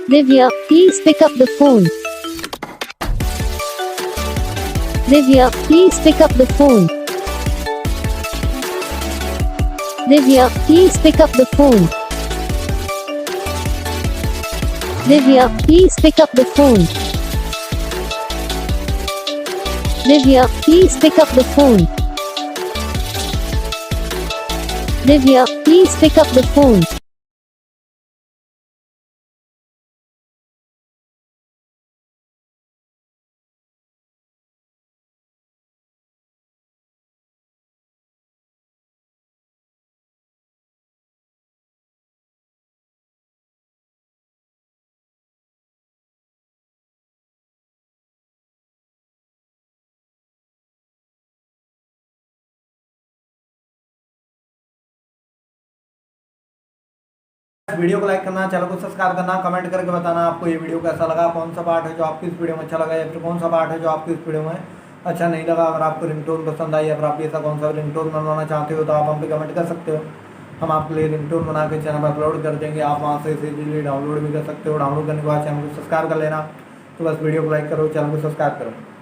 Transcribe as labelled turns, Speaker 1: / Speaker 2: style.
Speaker 1: Divya, please pick up the phone. Divya, please pick up the phone. Divya, please pick up the phone. Divya, please pick up the phone. Divya, please pick up the phone. Divya, please pick up the phone.
Speaker 2: Video को like करना, channel को subscribe करना, comment करके बताना आपको ये video कैसा लगा, कौन सा पार्ट है जो आपको इस वीडियो में अच्छा लगा या फिर कौन सा पार्ट है जो आपको इस वीडियो में अच्छा नहीं लगा। अगर आपको रिंगटोन पसंद आई या फिर आप ऐसा कौन सा रिंगटोन बनवाना चाहते हो तो आप हम पे कमेंट कर सकते हो। हम आपके लिए रिंगटोन बना के चैनल पर अपलोड कर देंगे। आप वहाँ से इजीली डाउनलोड भी कर सकते हो। डाउनलोड करने के बाद चैनल को सब्सक्राइब कर लेना। तो बस वीडियो को लाइक करो, चैनल को सब्सक्राइब करो।